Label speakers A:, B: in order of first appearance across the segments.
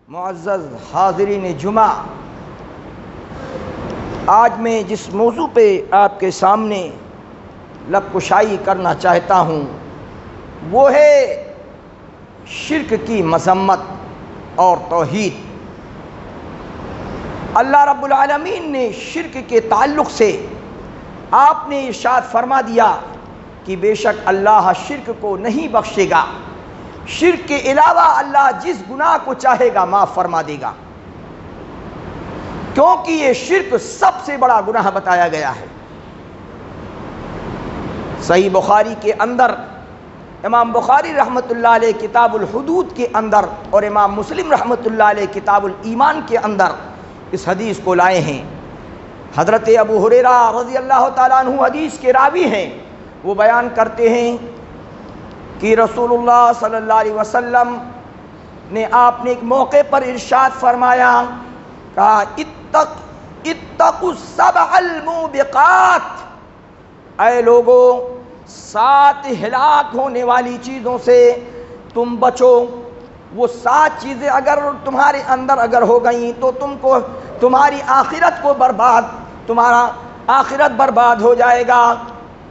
A: معزز حاضرین جمعہ، آج میں جس موضوع پہ آپ کے سامنے لب کشائی کرنا چاہتا ہوں وہ ہے شرک کی مذمت اور توحید۔ اللہ رب العالمین نے شرک کے تعلق سے آپ نے ارشاد فرما دیا کہ بے شک اللہ شرک کو نہیں بخشے گا، شرک کے علاوہ اللہ جس گناہ کو چاہے گا معاف فرما دے گا، کیونکہ یہ شرک سب سے بڑا گناہ بتایا گیا ہے۔ صحیح بخاری کے اندر امام بخاری رحمۃ اللہ علیہ کتاب الحدود کے اندر اور امام مسلم رحمۃ اللہ علیہ کتاب الایمان کے اندر اس حدیث کو لائے ہیں۔ حضرت ابو ہریرہ رضی اللہ تعالیٰ عنہ حدیث کے راوی ہیں، وہ بیان کرتے ہیں کہ رسول اللہ صلی اللہ علیہ وسلم نے آپ نے ایک موقع پر ارشاد فرمایا، کہا اتقوا السبع الموبقات، اے لوگوں 7 ہلاک ہونے والی چیزوں سے تم بچو۔ وہ 7 چیزیں اگر تمہارے اندر اگر ہو گئیں تو تمہاری آخرت کو تمہارا آخرت برباد ہو جائے گا،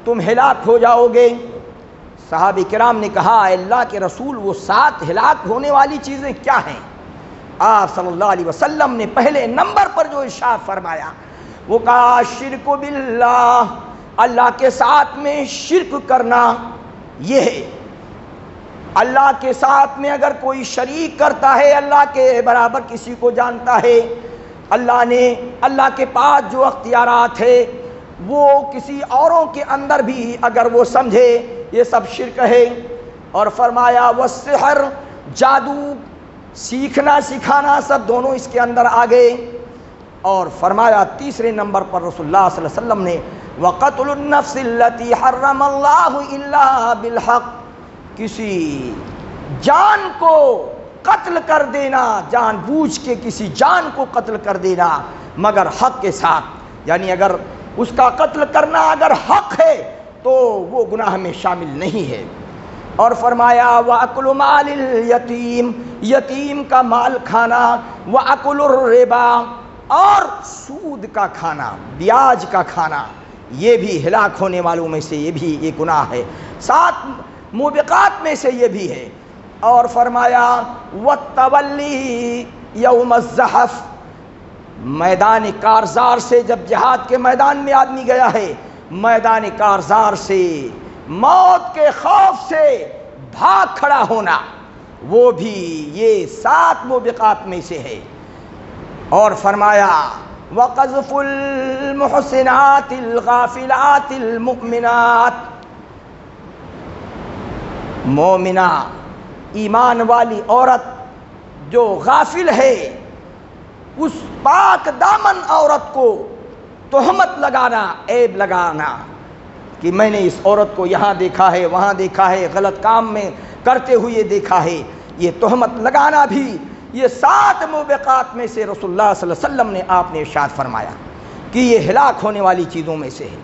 A: تم ہلاک ہو جاؤ گے۔ صحابہ کرام نے کہا، اے اللہ کے رسول وہ 7 ہلاک ہونے والی چیزیں کیا ہیں؟ آپ صلی اللہ علیہ وسلم نے پہلے نمبر پر جو ارشاد فرمایا وہ کہا شرک باللہ، اللہ کے ساتھ میں شرک کرنا۔ یہ ہے اللہ کے ساتھ میں اگر کوئی شریک کرتا ہے، اللہ کے برابر کسی کو جانتا ہے، اللہ کے پاس جو اختیارات ہے وہ کسی اوروں کے اندر بھی اگر وہ سمجھے، یہ سب شرک ہے۔ اور فرمایا والسحر، جادو سیکھنا سکھانا سب دونوں اس کے اندر آ گئے۔ اور فرمایا تیسرے نمبر پر رسول اللہ صلی اللہ علیہ وسلم نے وقتل النفس التي حرم اللہ الا بالحق، کسی جان کو قتل کر دینا، جان بوجھ کے کسی جان کو قتل کر دینا مگر حق کے ساتھ، یعنی اگر اس کا قتل کرنا اگر حق ہے تو وہ گناہ میں شامل نہیں ہے۔ اور فرمایا وَأَكْلُ مَالِ الْيَتِيمِ، یتیم کا مال کھانا، وَأَكْلُ الرِّبَا، اور سود کا کھانا، بیاج کا کھانا، یہ بھی ہلاک ہونے والوں میں سے یہ بھی ایک گناہ ہے، 7 موبقات میں سے یہ بھی ہے۔ اور فرمایا وَالتَّوَلِّي يَوْمَ الزَّحَفِ، میدان کارزار سے جب جہاد کے میدان میں آدمی گیا ہے، میدان کارزار سے موت کے خوف سے بھاگ کھڑا ہونا، وہ بھی یہ 7 موبقات میں سے ہے۔ اور فرمایا وَقَذْفُ الْمُحْصِنَاتِ الْغَافِلَاتِ الْمُؤْمِنَاتِ، مومنہ ایمان والی عورت جو غافل ہے، اس پاک دامن عورت کو تہمت لگانا، عیب لگانا کہ میں نے اس عورت کو یہاں دیکھا ہے، وہاں دیکھا ہے، غلط کام میں کرتے ہوئے دیکھا ہے، یہ تہمت لگانا بھی یہ 7 موبقات میں سے رسول اللہ صلی اللہ علیہ وسلم نے آپ نے ارشاد فرمایا کہ یہ ہلاک ہونے والی چیزوں میں سے ہے۔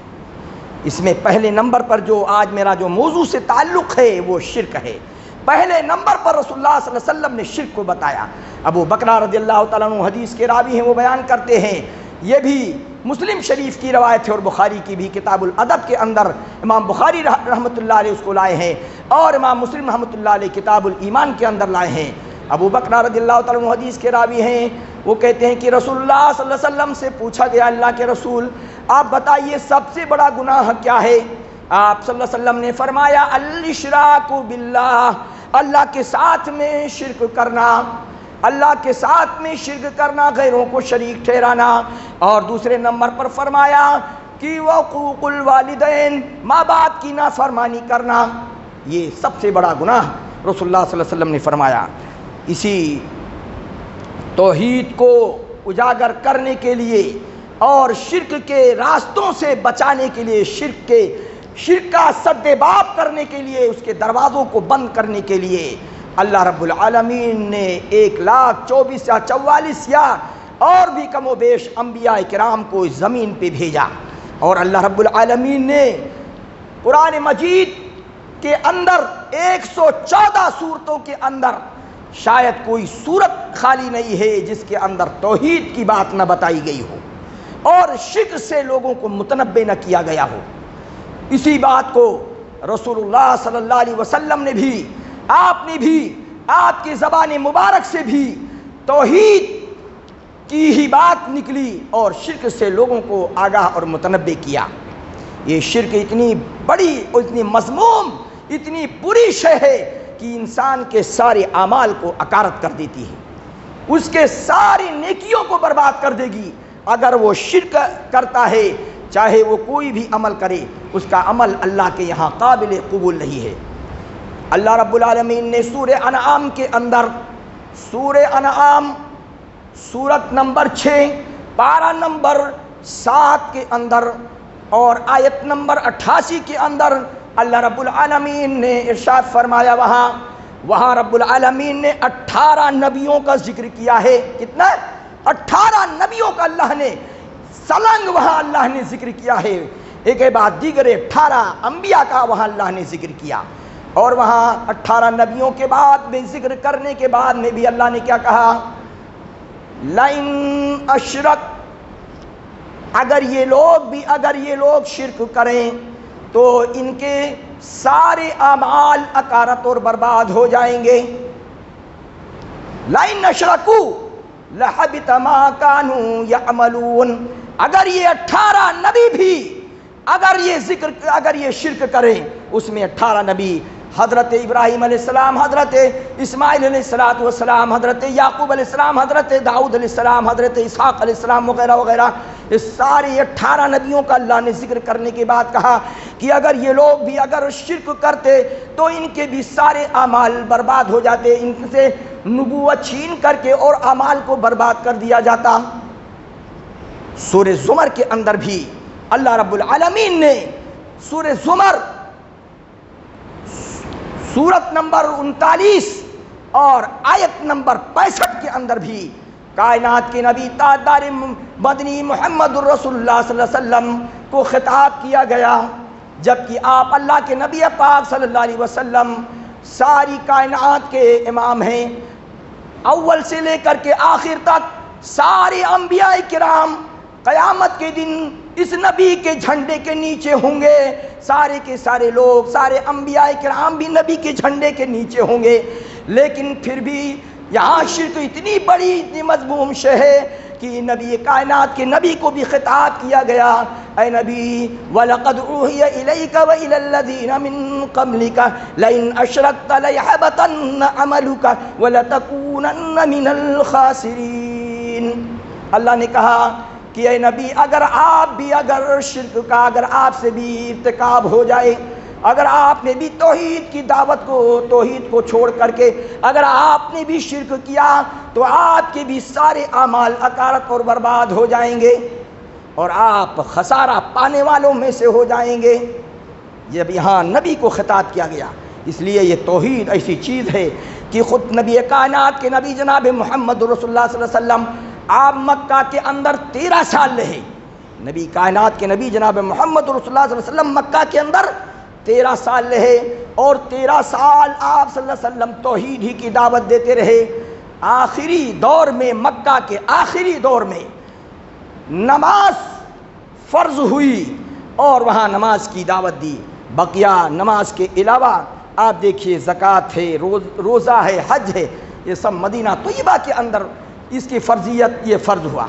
A: اس میں پہلے نمبر پر جو آج میرا جو موضوع سے تعلق ہے وہ شرک ہے۔ پہلے نمبر پر رسول اللہ صلی اللہ علیہ وسلم نے شرک کو بتایا۔ ابو بکر رضی اللہ تعالیٰ عنہ حدیث کے راوی ہیں، وہ بیان کرتے ہیں، یہ بھی مسلم شریف کی روایت ہے اور بخاری کی بھی کتاب الادب کے اندر امام بخاری رحمۃ اللہ علیہ اس کو لائے ہیں، اور امام مسلم رحمۃ اللہ علیہ کتاب الایمان کے اندر لائے ہیں۔ ابو بکر رضی اللہ تعالیٰ عنہ حدیث کے راوی ہیں، وہ کہتے ہیں کہ رسول اللہ صلی اللہ علیہ وسلم سے پوچھا گیا، اللہ کے رسول آپ بتائیے سب سے بڑا گناہ کیا ہے؟ آپ صلی اللہ علیہ وسلم نے فرمایا الاشراک باللہ، اللہ کے ساتھ میں شرک کرنا، اللہ کے ساتھ میں شرک کرنا، غیروں کو شریک ٹھہرانا۔ اور دوسرے نمبر پر فرمایا کہ وعقوق الوالدین، ماں باپ کی نافرمانی کرنا، یہ سب سے بڑا گناہ رسول اللہ صلی اللہ علیہ وسلم نے فرمایا۔ اسی توحید کو اجاگر کرنے کے لیے اور شرک کے راستوں سے بچانے کے لیے، شرک کا سد باب کرنے کے لیے، اس کے دروازوں کو بند کرنے کے لیے اللہ رب العالمین نے 1,24,000 یا 44 یا اور بھی کم و بیش انبیاء کرام کو اس زمین پہ بھیجا۔ اور اللہ رب العالمین نے قرآن مجید کے اندر 114 سورتوں کے اندر شاید کوئی صورت خالی نہیں ہے جس کے اندر توحید کی بات نہ بتائی گئی ہو اور شرک سے لوگوں کو متنبہ نہ کیا گیا ہو۔ اسی بات کو رسول اللہ صلی اللہ علیہ وسلم نے بھی، آپ نے بھی، آپ کی زبان مبارک سے بھی توحید کی ہی بات نکلی اور شرک سے لوگوں کو آگاہ اور متنبہ کیا۔ یہ شرک اتنی بڑی اور اتنی مذموم، اتنی بری شے ہے کہ انسان کے سارے اعمال کو اکارت کر دیتی ہے، اس کے ساری نیکیوں کو برباد کر دے گی۔ اگر وہ شرک کرتا ہے، چاہے وہ کوئی بھی عمل کرے، اس کا عمل اللہ کے یہاں قابل قبول نہیں ہے۔ اللہ رب العالمین نے سورہ انعام کے اندر، سورہ انعام سورت نمبر 6 پارہ نمبر 7 کے اندر اور آیت نمبر 88 کے اندر اللہ رب العالمین نے ارشاد فرمایا، وہاں رب العالمین نے 18 نبیوں کا ذکر کیا ہے۔ کتنا؟ 18 نبیوں کا اللہ نے سلنگ وہاں اللہ نے ذکر کیا ہے، ایک کے بعد دیگر 18 انبیاء کا وہاں اللہ نے ذکر کیا۔ اور وہاں 18 نبیوں کے بعد میں ذکر کرنے کے بعد میں بھی اللہ نے کیا کہا؟ لَإِنْ أَشْرَكْ، اگر یہ لوگ شرک کریں تو ان کے سارے اعمال اکارت اور برباد ہو جائیں گے۔ لَإِنْ أَشْرَكُوا لَحَبِطَ مَا كَانُوا يَعْمَلُونَ، اگر یہ 18 نبی بھی اگر یہ شرک کریں، اس میں 18 نبی حضرت ابراہیم علیہ السلام، حضرت اسماعیل علیہ السلام، حضرت یعقوب علیہ السلام، حضرت داؤد علیہ السلام، حضرت اسحاق علیہ السلام وغیرہ وغیرہ، اس سارے 18 نبیوں کا اللہ نے ذکر کرنے کے بعد کہا کہ اگر یہ لوگ بھی اگر شرک کرتے تو ان کے بھی سارے اعمال برباد ہو جاتے، ان سے نبوت چھین کر کے اور اعمال کو برباد کر دیا جاتا۔ سورہ زمر کے اندر بھی اللہ رب العالمین نے سورہ زمر سورت نمبر 39 اور آیت نمبر 65 کے اندر بھی کائنات کے نبی تاجدار مدنی محمد الرسول اللہ صلی اللہ علیہ وسلم کو خطاب کیا گیا، جبکہ آپ اللہ کے نبی پاک صلی اللہ علیہ وسلم ساری کائنات کے امام ہیں، اول سے لے کر کے آخر تک سارے انبیاء کرام قیامت کے دن اس نبی کے جھنڈے کے نیچے ہوں گے، سارے کے سارے لوگ، سارے انبیاء کرام بھی نبی کے جھنڈے کے نیچے ہوں گے، لیکن پھر بھی یہاں شرک اتنی بڑی اتنی مذموم شے ہے کہ نبی کائنات کے نبی کو بھی خطاب کیا گیا، اے نبی وَلَقَدْ أُوحِيَ إِلَيْكَ وَإِلَى الَّذِينَ مِن قَبْلِكَ لَئِنْ أَشْرَكْتَ لَيَحْبَطَنَّ عَمَلُكَ وَلَتَكُونَنَّ مِنَ الْخَاسِرِينَ۔ اللہ نے کہا کہ اے نبی اگر شرک کا اگر آپ سے بھی ارتکاب ہو جائے، اگر آپ نے بھی توحید کی دعوت کو، توحید کو چھوڑ کر کے اگر آپ نے بھی شرک کیا تو آپ کے بھی سارے اعمال اکارت اور برباد ہو جائیں گے اور آپ خسارہ پانے والوں میں سے ہو جائیں گے۔ جب یہاں نبی کو خطاب کیا گیا، اس لیے یہ توحید ایسی چیز ہے کہ خود نبی کائنات کے نبی جناب محمد رسول اللہ صلی اللہ علیہ وسلم آپ مکہ کے اندر 13 سال رہے، نبی کائنات کے نبی جناب محمد رسول اللہ صلی اللہ علیہ وسلم مکہ کے اندر 13 سال رہے اور 13 سال آپ صلی اللہ علیہ وسلم توحید ہی کی دعوت دیتے رہے۔ آخری دور میں، مکہ کے آخری دور میں نماز فرض ہوئی اور وہاں نماز کی دعوت دی، بقیہ نماز کے علاوہ آپ دیکھیے زکوٰۃ ہے، روزہ ہے، حج ہے، یہ سب مدینہ طیبہ کے اندر اس کی فرضیت یہ فرض ہوا،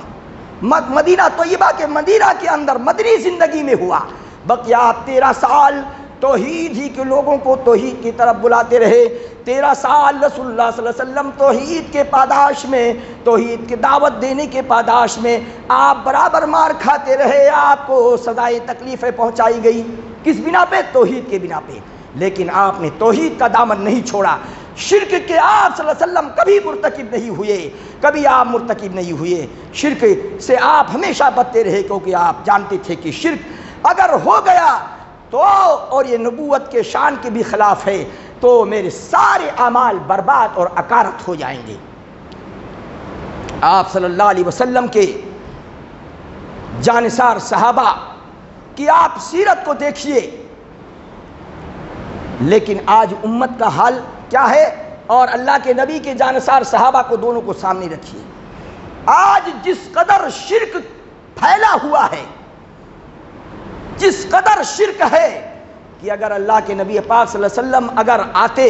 A: مدینہ طیبہ کے مدینہ کے اندر مدنی زندگی میں ہوا۔ بقیہ آپ 13 سال توحید ہی کے لوگوں کو توحید کی طرف بلاتے رہے، 13 سال رسول اللہ صلی اللہ علیہ وسلم توحید کے پاداش میں، توحید کی دعوت دینے کے پاداش میں آپ برابر مار کھاتے رہے، آپ کو سزائے تکلیفیں پہنچائی گئی، کس بنا پہ؟ توحید کے بنا پہ، لیکن آپ نے توحید کا دامن نہیں چھوڑا۔ شرک کے آپ صلی اللہ علیہ وسلم کبھی مرتکب نہیں ہوئے، کبھی آپ مرتکب نہیں ہوئے، شرک سے آپ ہمیشہ بچتے رہے، کیونکہ آپ جانتے تھے کہ شرک اگر ہو گیا تو اور یہ نبوت کے شان کے بھی خلاف ہے تو میرے سارے اعمال برباد اور اکارت ہو جائیں گے۔ آپ صلی اللہ علیہ وسلم کے جانثار صحابہ کی آپ سیرت کو دیکھیے، لیکن آج امت کا حال کیا ہے اور اللہ کے نبی کے جانثار صحابہ کو، دونوں کو سامنے رکھیے۔ آج جس قدر شرک پھیلا ہوا ہے، جس قدر شرک ہے کہ اگر اللہ کے نبی پاک صلی اللہ علیہ وسلم اگر آتے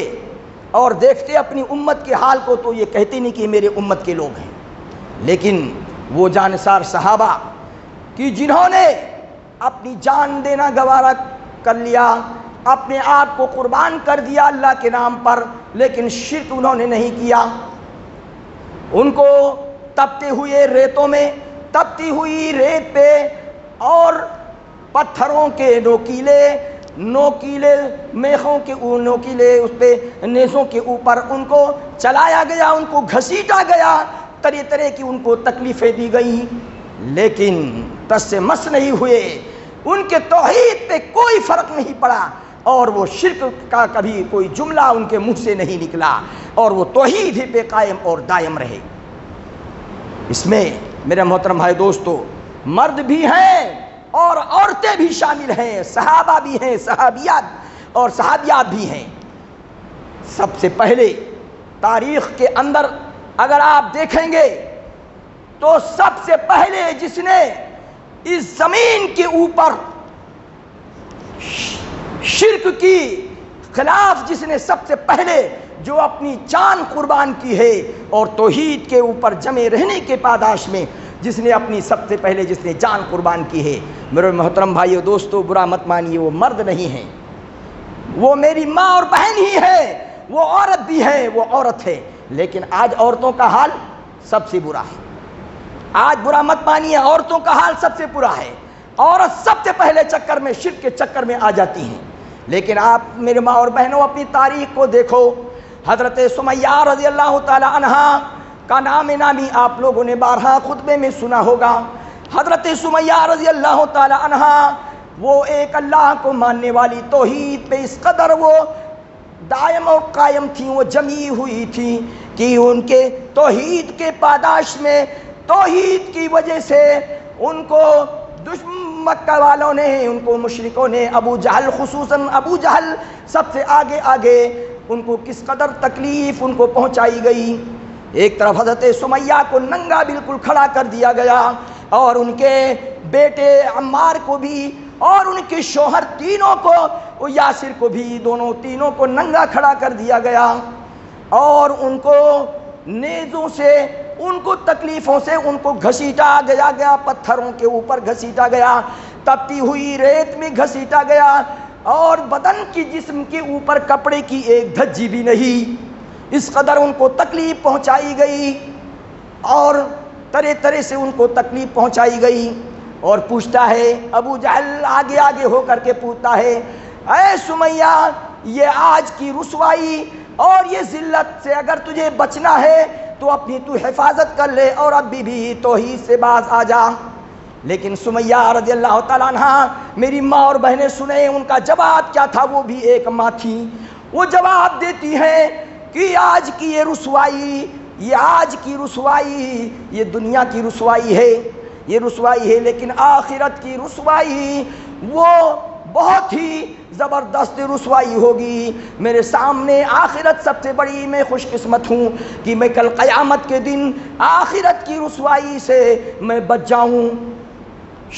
A: اور دیکھتے اپنی امت کے حال کو تو یہ کہتے نہیں کہ میرے امت کے لوگ ہیں، لیکن وہ جانثار صحابہ کہ جنہوں نے اپنی جان دینا گوارا کر لیا، اپنے آپ کو قربان کر دیا اللہ کے نام پر، لیکن شرک انہوں نے نہیں کیا، ان کو تپتے ہوئے ریتوں میں، تپتی ہوئی ریت پہ اور پتھروں کے نوکیلے میخوں کے نوکیلے اس پہ نیزوں کے اوپر ان کو چلایا گیا، ان کو گھسیٹا گیا، طرح طرح کی ان کو تکلیفیں دی گئیں، لیکن تس سے مس نہیں ہوئے، ان کے توحید پہ کوئی فرق نہیں پڑا، اور وہ شرک کا کبھی کوئی جملہ ان کے منہ سے نہیں نکلا، اور وہ توحید ہی پہ قائم اور دائم رہے۔ اس میں میرے محترم بھائی دوستو، مرد بھی ہیں اور عورتیں بھی شامل ہیں، صحابہ بھی ہیں، صحابیات اور صحابیات بھی ہیں۔ سب سے پہلے تاریخ کے اندر اگر آپ دیکھیں گے تو سب سے پہلے جس نے اس زمین کے اوپر شرک کی خلاف، جس نے سب سے پہلے جو اپنی جان قربان کی ہے اور توحید کے اوپر جمے رہنے کے پاداش میں جس نے اپنی سب سے پہلے جس نے جان قربان کی ہے، میرے محترم بھائیو دوستو، برا مت مانیے، وہ مرد نہیں ہیں، وہ میری ماں اور بہن ہی ہے، وہ عورت بھی ہے، وہ عورت ہے، لیکن آج عورتوں کا حال سب سے برا ہے۔ آج برا مت مانیے، عورتوں کا حال سب سے برا ہے، عورت سب سے پہلے چکر میں، شرک کے چکر میں آ جاتی ہیں۔ لیکن آپ میرے ماں اور بہنوں اپنی تاریخ کو دیکھو، حضرت سمیہ رضی اللہ تعالی عنہا کا نام نامی آپ لوگوں نے بارہا خطبے میں سنا ہوگا۔ حضرت سمیہ رضی اللہ تعالی عنہا وہ ایک اللہ کو ماننے والی، توحید پہ اس قدر وہ دائم اور قائم تھیں، وہ جمی ہوئی تھیں کہ ان کے توحید کے پاداش میں، توحید کی وجہ سے ان کو مکہ والوں نے، ان کو مشرکوں نے، ابو جہل خصوصاً ابو جہل سب سے آگے ان کو کس قدر تکلیف ان کو پہنچائی گئی۔ ایک طرف حضرت سمیہ کو ننگا بالکل کھڑا کر دیا گیا، اور ان کے بیٹے عمار کو بھی اور ان کے شوہر تینوں کو، یاسر کو بھی، تینوں کو ننگا کھڑا کر دیا گیا، اور ان کو نیزوں سے، ان کو تکلیفوں سے ان کو گھسیٹا گیا، پتھروں کے اوپر گھسیٹا گیا، تپتی ہوئی ریت میں گھسیٹا گیا، اور بدن کی جسم کے اوپر کپڑے کی ایک دھجی بھی نہیں، اس قدر ان کو تکلیف پہنچائی گئی، اور طرح طرح سے ان کو تکلیف پہنچائی گئی۔ اور پوچھتا ہے ابو جہل آگے ہو کر کے پوچھتا ہے، اے سمیہ، یہ آج کی رسوائی اور یہ ذلت سے اگر تجھے بچنا ہے تو اپنی تو حفاظت کر لے، اور اب بھی توحید سے باز آ جا۔ لیکن سمیہ رضی اللہ تعالیٰ عنہ، میری ماں اور بہنیں سنیں ان کا جواب کیا تھا، وہ بھی ایک ماں تھی، وہ جواب دیتی ہے کہ آج کی یہ رسوائی، یہ آج کی رسوائی، یہ دنیا کی رسوائی ہے، یہ رسوائی ہے، لیکن آخرت کی رسوائی وہ بہت ہی زبردست رسوائی ہوگی۔ میرے سامنے آخرت سب سے بڑی، میں خوش قسمت ہوں کہ میں کل قیامت کے دن آخرت کی رسوائی سے میں بچ جاؤں،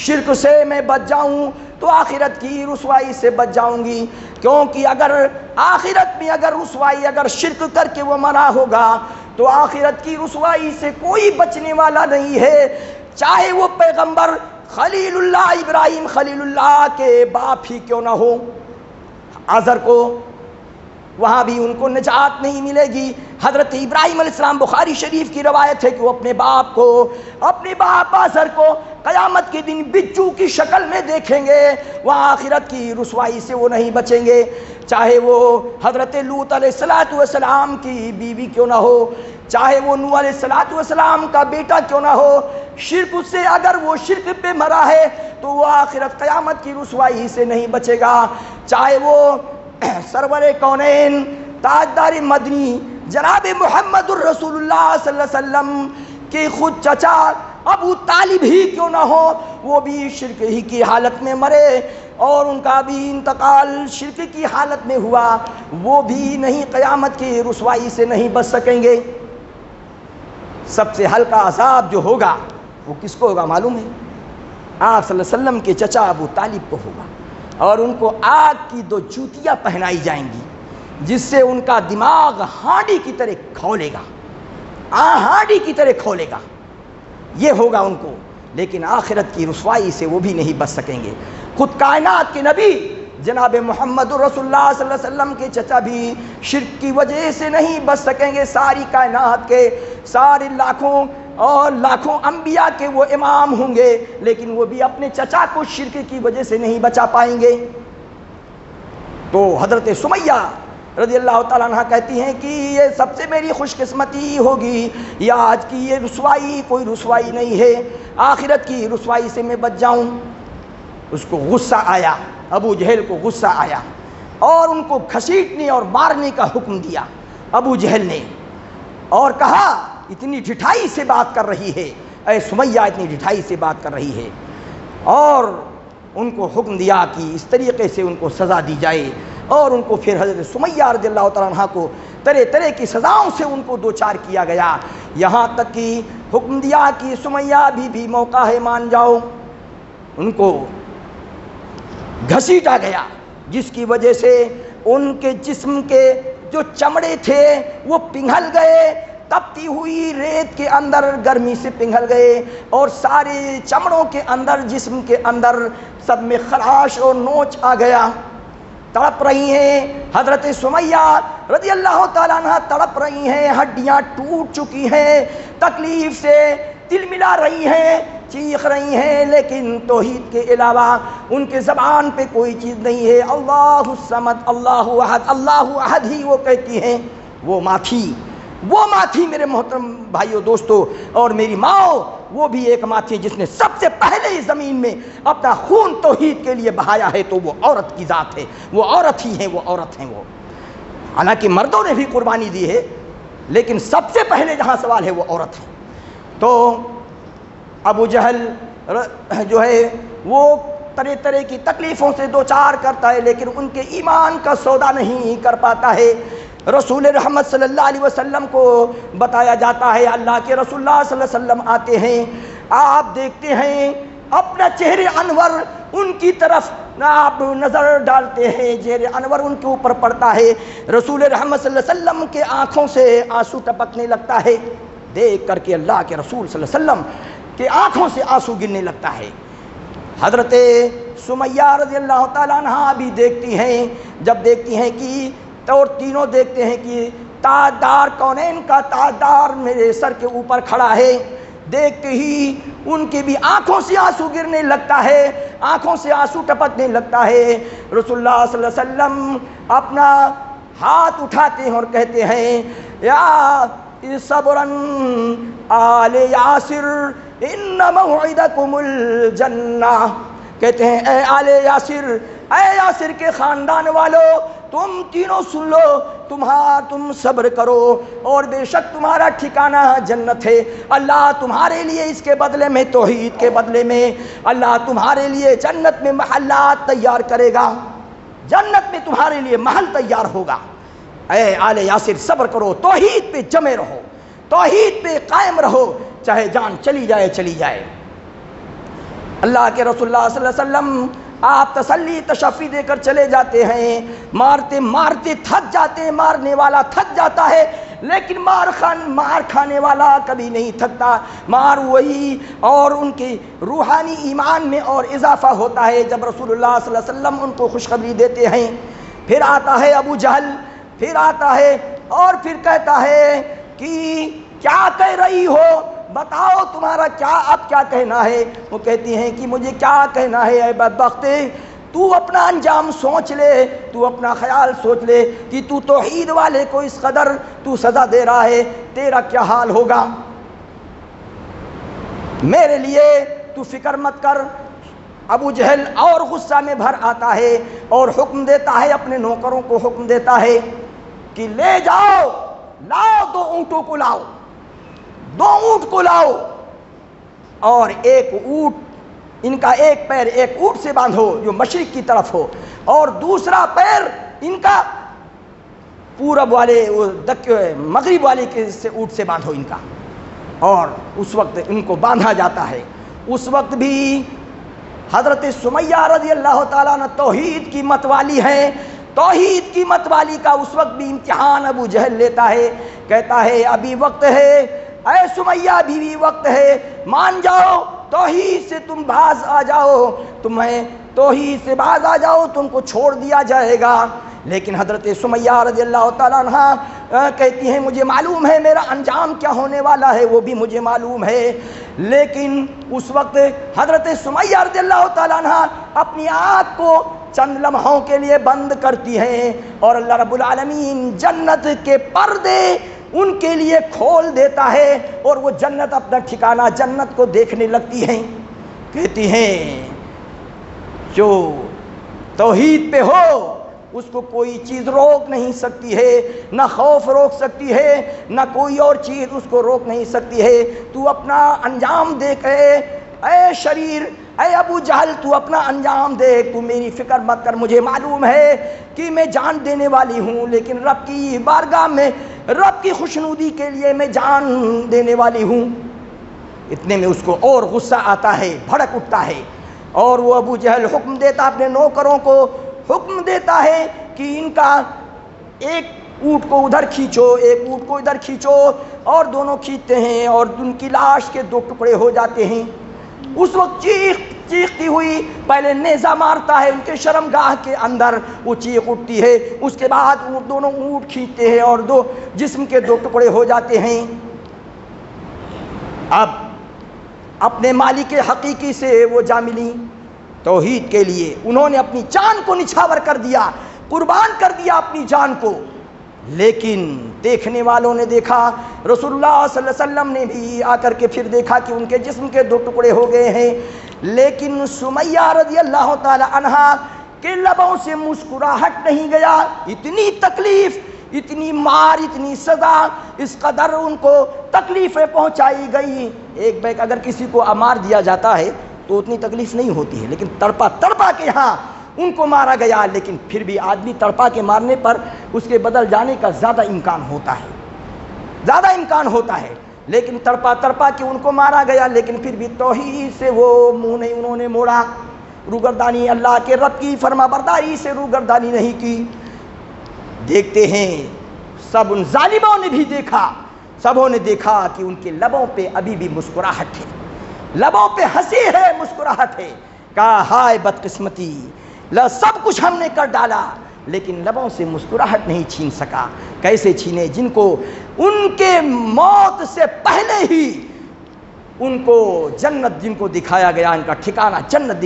A: شرک سے میں بچ جاؤں تو آخرت کی رسوائی سے بچ جاؤں گی، کیونکہ اگر آخرت میں اگر رسوائی، اگر شرک کر کے وہ مرا ہوگا تو آخرت کی رسوائی سے کوئی بچنے والا نہیں ہے، چاہے وہ پیغمبر خلیل اللہ ابراہیم خلیل اللہ کے باپ ہی کیوں نہ ہو۔ آزر کو وہاں بھی ان کو نجات نہیں ملے گی۔ حضرت ابراہیم علیہ السلام، بخاری شریف کی روایت ہے کہ وہ اپنے باپ آزر کو قیامت کے دن بچو کی شکل میں دیکھیں گے، وہاں آخرت کی رسوائی سے وہ نہیں بچیں گے، چاہے وہ حضرت لوط علیہ السلام کی بیوی کیوں نہ ہو، چاہے وہ نوح علیہ السلام کا بیٹا کیوں نہ ہو، شرک سے اگر وہ شرک پہ مرا ہے تو وہ آخرت قیامت کی رسوائی سے نہیں بچے گا، چاہے وہ سرور کونین تاجدار مدنی جناب محمد الرسول اللہ صلی اللہ علیہ وسلم کے خود چچا ابو طالب ہی کیوں نہ ہو، وہ بھی شرک ہی کی حالت میں مرے، اور ان کا بھی انتقال شرک کی حالت میں ہوا، وہ بھی نہیں قیامت کی رسوائی سے نہیں بچ سکیں گے۔ سب سے ہلکا عذاب جو ہوگا وہ کس کو ہوگا معلوم ہے؟ آپ صلی اللہ علیہ وسلم کے چچا ابو طالب کو ہوگا، اور ان کو آگ کی 2 جوتیاں پہنائی جائیں گی جس سے ان کا دماغ ہانڈی کی طرح کھولے گا، ہانڈی کی طرح کھولے گا، یہ ہوگا ان کو۔ لیکن آخرت کی رسوائی سے وہ بھی نہیں بچ سکیں گے۔ خود کائنات کے نبی جناب محمد رسول اللہ صلی اللہ علیہ وسلم کے چچا بھی شرک کی وجہ سے نہیں بچ سکیں گے۔ ساری کائنات کے سارے لاکھوں انبیاء کے وہ امام ہوں گے، لیکن وہ بھی اپنے چچا کو شرک کی وجہ سے نہیں بچا پائیں گے۔ تو حضرت سمیہ رضی اللہ تعالیٰ عنہ کہتی ہیں کہ یہ سب سے میری خوش قسمتی ہوگی، یہ آج کی یہ رسوائی کوئی رسوائی نہیں ہے، آخرت کی رسوائی سے میں بچ جاؤں۔ اس کو غصہ آیا، ابو جہل کو غصہ آیا، اور ان کو گھسیٹنے اور مارنے کا حکم دیا ابو جہل نے، اور کہا اتنی ڈھٹائی سے بات کر رہی ہے، اے سمیہ اتنی ڈھٹائی سے بات کر رہی ہے، اور ان کو حکم دیا کہ اس طریقے سے ان کو سزا دی جائے۔ اور ان کو پھر حضرت سمیہ رضی اللہ تعالیٰ عنہ کو طرح طرح کی سزاؤں سے ان کو دوچار کیا گیا، یہاں تک کہ حکم دیا کہ سمیہ بھی موقع ہے مان جاؤ۔ ان کو گھسیٹا گیا، جس کی وجہ سے ان کے جسم کے جو چمڑے تھے وہ پگھل گئے، تپتی ہوئی ریت کے اندر گرمی سے پگھل گئے، اور سارے چمڑوں کے اندر جسم کے اندر سب میں خراش اور نوچ آ گیا۔ تڑپ رہی ہیں حضرت سمیہ رضی اللہ تعالیٰ عنہ، تڑپ رہی ہیں، ہڈیاں ٹوٹ چکی ہیں، تکلیف سے تلملا رہی ہیں، چیخ رہی ہیں، لیکن توحید کے علاوہ ان کے زبان پہ کوئی چیز نہیں ہے۔ اللہ الصمد، اللہ احد، اللہ احد ہی وہ کہتی ہیں۔ وہ ماں تھی میرے محترم بھائیو دوستو، اور میری ماں وہ بھی ایک ماں تھی جس نے سب سے پہلے زمین میں اپنا خون توحید کے لیے بہایا ہے، تو وہ عورت کی ذات ہے، وہ عورت ہی ہیں، وہ عورت ہیں وہ۔ حالانکہ مردوں نے بھی قربانی دی ہے، لیکن سب سے پہلے جہاں سوال ہے وہ عورت ہے۔ تو ابو جہل جو ہے وہ طرح طرح کی تکلیفوں سے دوچار کرتا ہے، لیکن ان کے ایمان کا سودا نہیں کر پاتا ہے۔ رسول رحمت صلی اللہ علیہ وسلم کو بتایا جاتا ہے، اللہ کے رسول اللہ صلی اللہ علیہ وسلم آتے ہیں، آپ دیکھتے ہیں اپنا چہرے انور ان کی طرف آپ نظر ڈالتے ہیں، چہرے انور ان کے اوپر پڑتا ہے، رسول رحمت صلی اللہ علیہ وسلم کے آنکھوں سے آنسو ٹپکنے لگتا ہے، دیکھ کر کے اللہ کے رسول صلی اللہ علیہ وسلم کے آنکھوں سے آنسو گرنے لگتا ہے۔ حضرت سمیہ رضی اللہ تعالیٰ عنہ بھی دیکھتی ہیں، جب دیکھتی ہیں کہ اور تینوں دیکھتے ہیں کہ تاجدار کونین کا تاجدار میرے سر کے اوپر کھڑا ہے، دیکھتے ہی ان کی بھی آنکھوں سے آنسو گرنے لگتا ہے، آنکھوں سے آنسو ٹپکنے لگتا ہے۔ رسول اللہ صلی اللہ علیہ وسلم اپنا ہاتھ اٹھاتے ہیں اور کہتے ہیں، یا صبرن آل یاسر ان موعدکم الجنہ، کہتے ہیں اے آل یاسر، اے یاسر کے خاندان والو، تم تینوں سن لو، تم صبر کرو، اور بے شک تمہارا ٹھکانہ جنت ہے۔ اللہ تمہارے لیے اس کے بدلے میں، توحید کے بدلے میں اللہ تمہارے لیے جنت میں محلات تیار کرے گا، جنت میں تمہارے لیے محل تیار ہوگا۔ اے آل یاسر صبر کرو، توحید پہ جمے رہو، توحید پہ قائم رہو، چاہے جان چلی جائے۔ اللہ کے رسول اللہ صلی اللہ علیہ وسلم آپ تسلی تشفی دے کر چلے جاتے ہیں، مارتے مارتے تھک جاتے ہیں، مارنے والا تھک جاتا ہے، لیکن مار کھانے والا کبھی نہیں تھکتا، مار وہی، اور ان کے روحانی ایمان میں اور اضافہ ہوتا ہے جب رسول اللہ صلی اللہ علیہ وسلم ان کو خوشخبری دیتے ہیں۔ پھر آتا ہے ابو جہل، پھر آتا ہے اور پھر کہتا ہے کہ کیا کہہ رہی ہو، بتاؤ تمہارا اب کیا کہنا ہے۔ وہ کہتی ہیں کہ مجھے کیا کہنا ہے اے بدبخت، تو اپنا انجام سوچ لے، تو اپنا خیال سوچ لے کہ تو توحید والے کو اس قدر تو سزا دے رہا ہے، تیرا کیا حال ہوگا۔ میرے لیے تو فکر مت کر۔ ابو جہل اور غصہ میں بھر آتا ہے اور حکم دیتا ہے، اپنے نوکروں کو حکم دیتا ہے کہ لے جاؤ، لاؤ 2 اونٹوں کو لاؤ، 2 اونٹ کو لاؤ، اور ایک اونٹ ان کا ایک پیر ایک اونٹ سے باندھو جو مشرق کی طرف ہو، اور دوسرا پیر ان کا پورب والے مغرب والے کے سے اونٹ سے باندھو ان کا، اور اس وقت ان کو باندھا جاتا ہے۔ اس وقت بھی حضرت سمیہ رضی اللہ تعالیٰ عنہ توحید کی متوالی ہے، توحید کی متوالی کا اس وقت بھی امتحان ابو جہل لیتا ہے، کہتا ہے ابھی وقت ہے، اے سمیہ ابھی بھی وقت ہے، مان جاؤ توحید سے تم باز آ جاؤ، تمہیں توحید سے باز آ جاؤ، تم کو چھوڑ دیا جائے گا۔ لیکن حضرت سمیہ رضی اللہ تعالیٰ عنہ کہتی ہیں مجھے معلوم ہے میرا انجام کیا ہونے والا ہے، وہ بھی مجھے معلوم ہے۔ لیکن اس وقت حضرت سمیہ رضی اللہ تعالیٰ عنہ اپنی آنکھ کو چند لمحوں کے لیے بند کرتی ہیں، اور اللہ رب العالمین جنت کے پردے ان کے لیے کھول دیتا ہے، اور وہ جنت اپنا ٹھکانہ جنت کو دیکھنے لگتی ہیں۔ کہتی ہیں جو توحید پہ ہو اس کو کوئی چیز روک نہیں سکتی ہے، نہ خوف روک سکتی ہے، نہ کوئی اور چیز اس کو روک نہیں سکتی ہے۔ تو اپنا انجام دیکھ، اے شریر، اے ابو جہل تو اپنا انجام دیکھ، تو میری فکر مت کر، مجھے معلوم ہے کہ میں جان دینے والی ہوں، لیکن رب کی بارگاہ میں رب کی خوشنودی کے لیے میں جان دینے والی ہوں۔ اتنے میں اس کو اور غصہ آتا ہے، بھڑک اٹھتا ہے، اور وہ ابو جہل حکم دیتا اپنے نوکروں کو، حکم دیتا ہے کہ ان کا ایک اونٹ کو ادھر کھینچو، ایک اونٹ کو ادھر کھینچو، اور دونوں کھینچتے ہیں اور ان کی لاش کے دو ٹکڑے ہو جاتے ہیں۔ اس وقت چیختی ہوئی پہلے نیزہ مارتا ہے ان کے شرمگاہ کے اندر، وہ چیخ اٹھتی ہے، اس کے بعد دونوں اونٹ کھینچتے ہیں اور دو جسم کے دو ٹکڑے ہو جاتے ہیں۔ اب اپنے مالک حقیقی سے وہ جا ملی توحید کے لیے، انہوں نے اپنی جان کو نچھاور کر دیا، قربان کر دیا اپنی جان کو۔ لیکن دیکھنے والوں نے دیکھا، رسول اللہ صلی اللہ علیہ وسلم نے بھی آ کر کے پھر دیکھا کہ ان کے جسم کے دو ٹکڑے ہو گئے ہیں، لیکن سمیہ رضی اللہ تعالی عنہا کے لبوں سے مسکراہٹ نہیں گیا۔ اتنی تکلیف، اتنی مار، اتنی سزا، اس قدر ان کو تکلیفیں پہنچائی گئی۔ ایک بیک اگر کسی کو مار دیا جاتا ہے تو اتنی تکلیف نہیں ہوتی ہے، لیکن تڑپا تڑپا کے ہاں ان کو مارا گیا، لیکن پھر بھی آدمی تڑپا کے مارنے پر اس کے بدل جانے کا زیادہ امکان ہوتا ہے، زیادہ امکان ہوتا ہے، لیکن تڑپا تڑپا کے ان کو مارا گیا، لیکن پھر بھی توحید سے وہ منہ نہیں انہوں نے موڑا، روگردانی اللہ کے رب کی فرما برداری سے روگردانی نہیں کی۔ دیکھتے ہیں سب ان ظالموں نے بھی دیکھا، سبوں نے دیکھا کہ ان کے لبوں پہ ابھی بھی مسکراہٹ ہے، لبوں پہ ہنسی ہے، مسکراہٹ ہے۔ کہا ہائے بدقسمتی، سب کچھ ہم نے کر ڈالا لیکن لبوں سے مسکراہٹ نہیں چھین سکا۔ کیسے چھینے؟ جن کو ان کے موت سے پہلے ہی ان کو جنت جن کو دکھایا گیا، ان کا ٹھکانہ جنت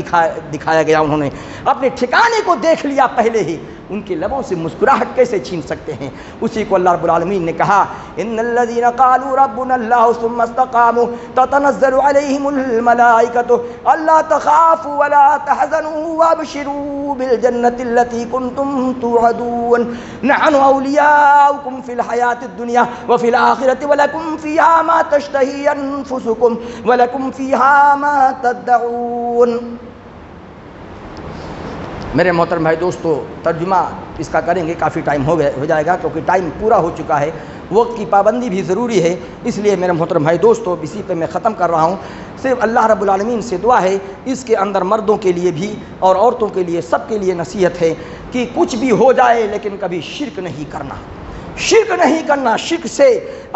A: دکھایا گیا، انہوں نے اپنے ٹھکانے کو دیکھ لیا پہلے ہی، ان کے لبوں سے مسکراہٹ کیسے چھین سکتے ہیں؟ اسی کو اللہ رب العالمین نے کہا ان الذين قالوا ربنا الله ثم استقاموا تتنزل عليهم الملائكة الا تخافوا ولا تحزنوا وابشروا بالجنة التي كنتم توعدون نحن اولياؤكم في الحياة الدنيا وفي الآخرة ولكم فيها ما تشتهي انفسكم ولكم فيها ما تدعون۔ میرے محترم بھائی دوستو، ترجمہ اس کا کریں گے، کافی ٹائم ہو جائے گا کیونکہ ٹائم پورا ہو چکا ہے، وقت کی پابندی بھی ضروری ہے، اس لیے میرے محترم بھائی دوستو اسی پہ میں ختم کر رہا ہوں۔ صرف اللہ رب العالمین سے دعا ہے، اس کے اندر مردوں کے لیے بھی اور عورتوں کے لیے سب کے لیے نصیحت ہے کہ کچھ بھی ہو جائے لیکن کبھی شرک نہیں کرنا، شرک نہیں کرنا۔ شرک سے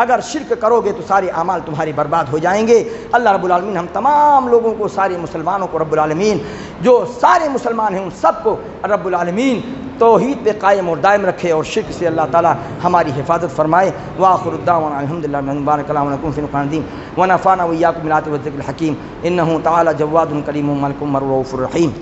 A: اگر شرک کرو گے تو سارے اعمال تمہارے برباد ہو جائیں گے۔ اللہ رب العالمین ہم تمام لوگوں کو، سارے مسلمانوں کو رب العالمین، جو سارے مسلمان ہیں ان سب کو رب العالمین توحید پہ قائم اور دائم رکھے اور شرک سے اللہ تعالی ہماری حفاظت فرمائے۔ وآخر الدعوانا الحمدللہ بارک اللہ لکم فی القرآن العظیم ونفعنا وإیاکم بالآیات والذکر الحکیم انہ تعالی جواد کریم ملک رؤوف رحیم۔